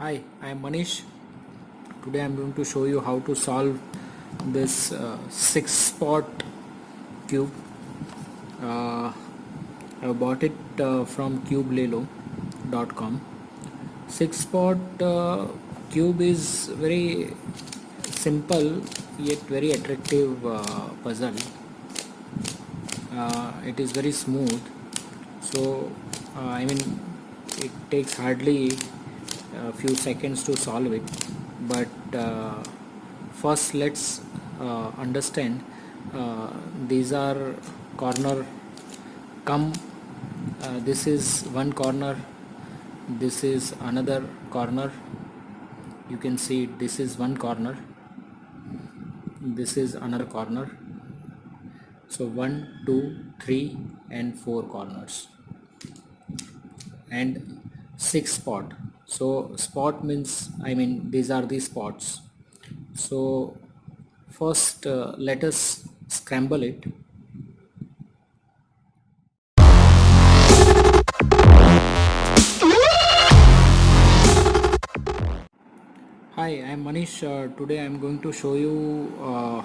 Hi, I am Manish. Today I am going to show you how to solve this 6-spot cube. I bought it from cubelelo.com. 6-spot cube is very simple yet very attractive puzzle. It is very smooth. So, it takes hardly a few seconds to solve it. But first, let's understand these are corner come. This is one corner, this is another corner. You can see this is one corner, this is another corner. So 1, 2, 3 and 4 corners and 6 spot. So spot means these are the spots. So first let us scramble it. Hi, I am Manish. Today I am going to show you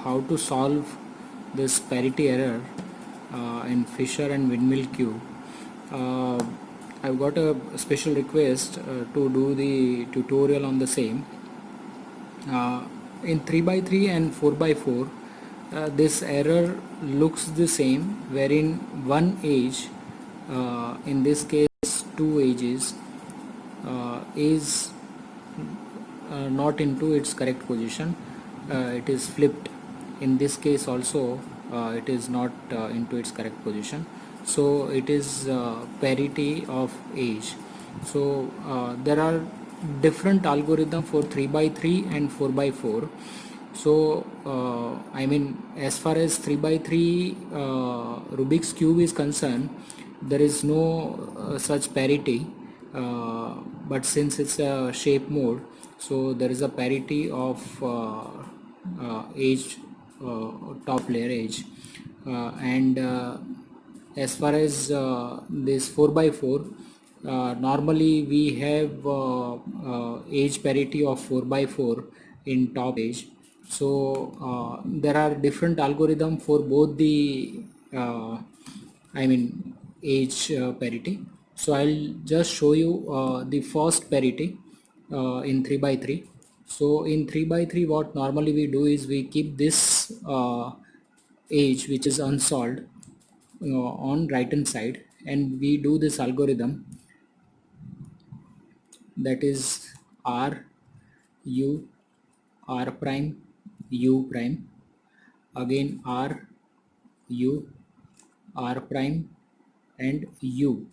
how to solve this parity error in Fisher and Windmill cube. Uh, I've got a special request to do the tutorial on the same. In 3 by 3 and 4 by 4, this error looks the same, wherein one edge, in this case two edges, is not into its correct position. It is flipped. In this case also it is not into its correct position. So it is parity of edge. So there are different algorithm for 3 by 3 and 4 by 4. So as far as 3 by 3 Rubik's cube is concerned, there is no such parity, but since it's a shape mode, so there is a parity of edge, top layer edge, and as far as this 4 by 4, normally we have edge parity of 4 by 4 in top edge. So there are different algorithm for both the edge parity. So I'll just show you the first parity in 3 by 3. So in 3 by 3, what normally we do is we keep this edge which is unsolved on right hand side, and we do this algorithm, that is R U R prime U prime, again R U R prime and U.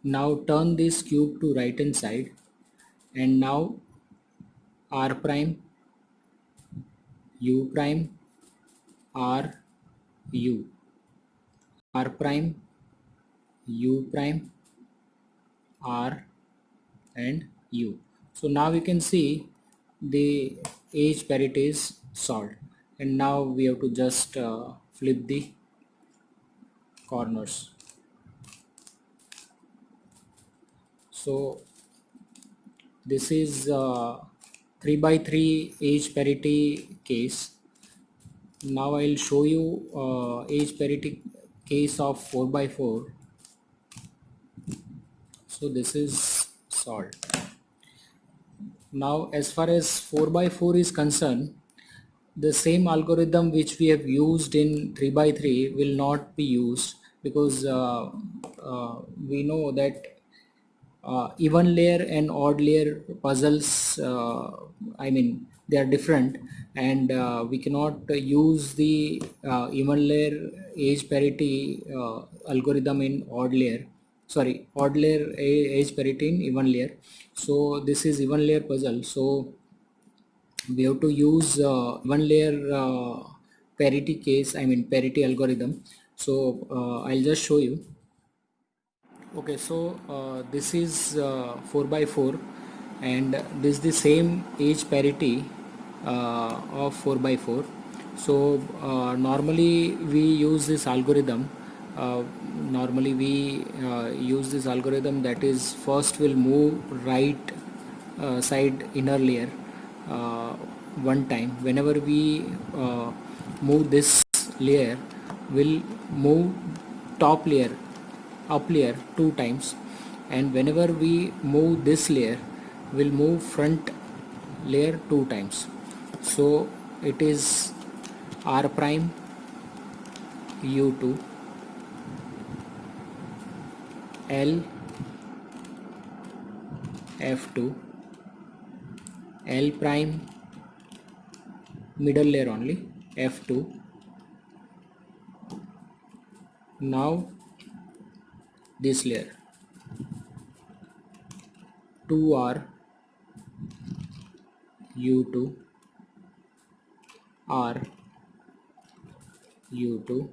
Now turn this cube to right hand side, and now R prime U prime R U R prime U prime R and U. So now you can see the edge parity is solved, and now we have to just flip the corners. So this is 3 by 3 edge parity case. Now I'll show you edge parity case of 4 by 4. So this is solved. Now as far as 4 by 4 is concerned, the same algorithm which we have used in 3 by 3 will not be used, because we know that even layer and odd layer puzzles, they are different, and we cannot use the even layer edge parity algorithm in odd layer edge parity in even layer. So this is even layer puzzle, so we have to use one layer parity algorithm. So I'll just show you. Okay, so this is 4 by 4, and this is the same edge parity of 4 by 4. So normally we use this algorithm. Normally we use this algorithm, that is, first we'll move right side inner layer uh, one time. Whenever we move this layer, we'll move top layer up layer two times, and whenever we move this layer, we'll move front layer two times. So it is r prime u2 l f2 l prime middle layer only f2. Now this layer 2r u2 r u2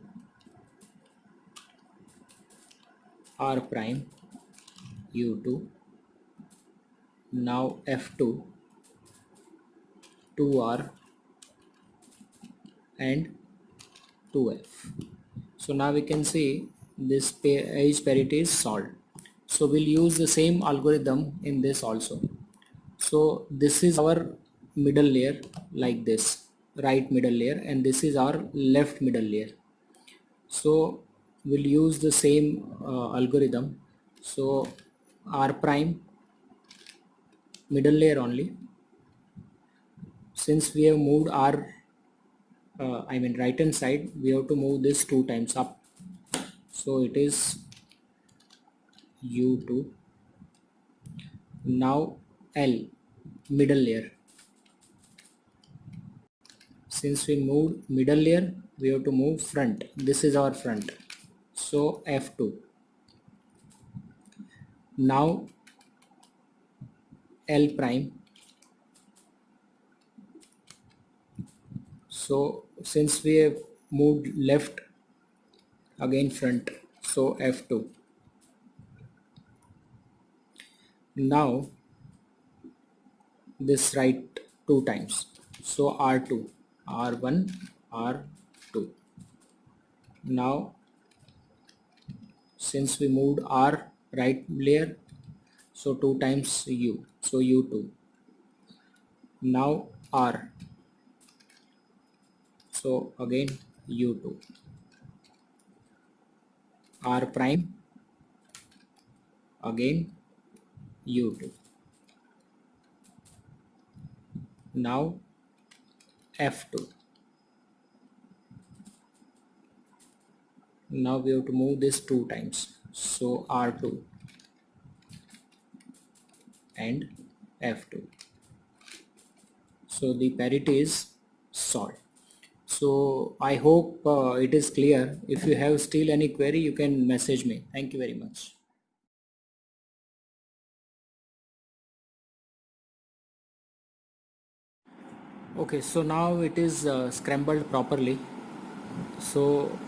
r prime u2. Now f2 2r and 2f. So now we can see this edge parity is solved. So we'll use the same algorithm in this also. So this is our middle layer like this, right middle layer, and this is our left middle layer. So we'll use the same algorithm. So r prime middle layer only, since we have moved our I mean right hand side, we have to move this two times up. So it is u2. Now l middle layer, since we moved middle layer, we have to move front. This is our front, so f2. Now l prime. So since we have moved left, again front, so f2. Now this right two times, so r2 r1 r2. Now since we moved r right layer, so two times u, so u2. Now r, so again u2 r prime, again u2. Now f2. Now we have to move this two times, so r2 and f2. So the parity is solved. So I hope it is clear. If you have still any query, you can message me. Thank you very much. Okay, so now it is scrambled properly. So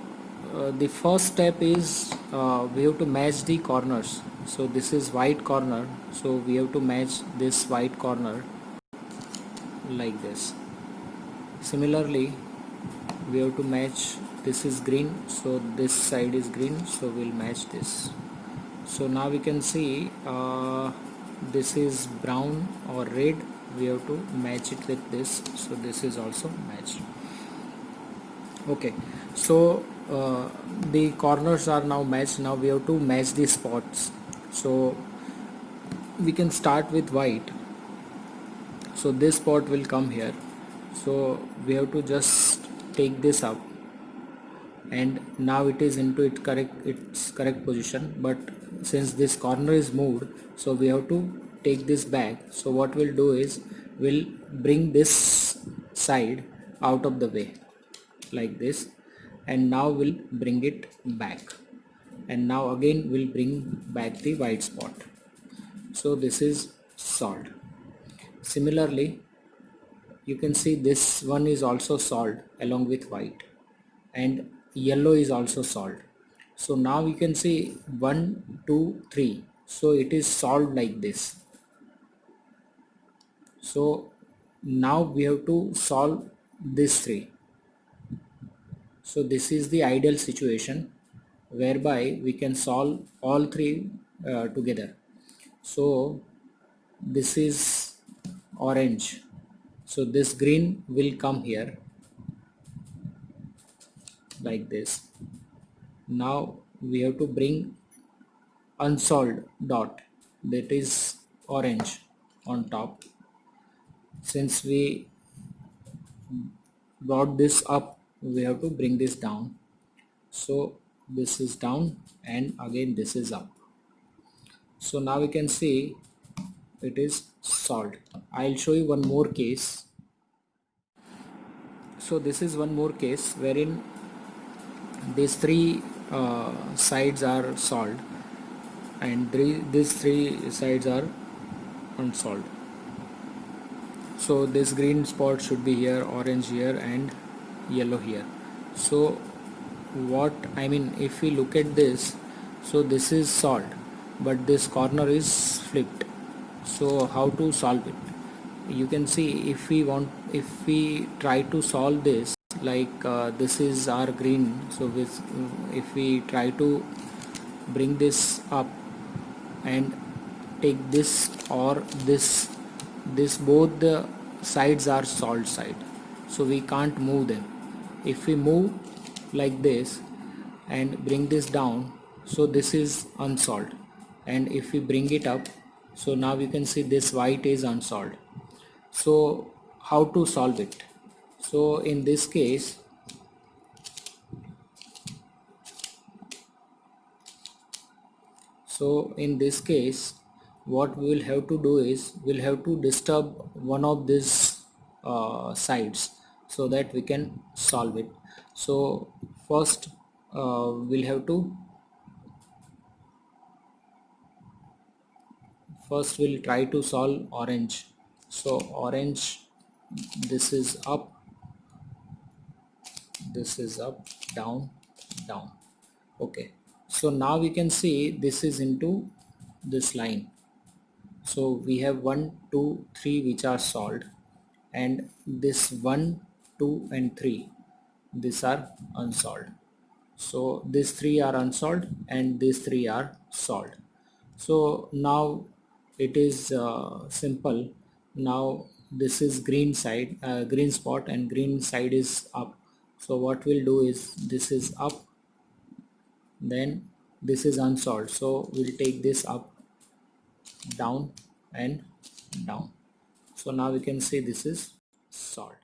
the first step is we have to match the corners. So this is white corner, so we have to match this white corner like this. Similarly, we have to match, this is green, so this side is green, so we'll match this. So now we can see this is brown or red, we have to match it with this, so this is also matched. Okay, so the corners are now matched. Now we have to match the spots. So we can start with white. So this spot will come here, so we have to just take this up, and now it is into its correct position. But since this corner is moved, so we have to take this back. So what we'll do is we'll bring this side out of the way like this, and now we'll bring it back, and now again we'll bring back the white spot. So this is solved. Similarly, you can see this one is also solved along with white, and yellow is also solved. So now you can see 1 2 3, so it is solved like this. So now we have to solve this three. So this is the ideal situation whereby we can solve all three together. So this is orange. So this green will come here like this. Now we have to bring unsolved dot, that is orange, on top. Since we brought this up, we have to bring this down. So this is down and again this is up. So now we can see it is solved. I'll show you one more case. So this is one more case wherein these three sides are solved and these three sides are unsolved. So this green spot should be here, orange here and yellow here. So what I mean, if we look at this, so this is solved but this corner is flipped. So how to solve it? You can see, if we try to solve this, like this is our green, so if we try to bring this up and take this or this both the sides are solved side, so we can't move them. If we move like this and bring this down, so this is unsolved, and if we bring it up, so now you can see this white is unsolved. So how to solve it? So in this case, what we will have to do is we'll have to disturb one of these sides so that we can solve it. So first we'll have to we'll try to solve orange. So orange, this is up, down, down. Okay, so now we can see this is into this line. So we have 1, 2, 3 which are solved, and this 1, 2 and 3, these are unsolved. So these three are unsolved and these three are solved. So now it is simple. Now this is green side, green spot, and green side is up. So what we'll do is this is up, then this is unsolved, so we'll take this up, down and down. So now we can see this is solved.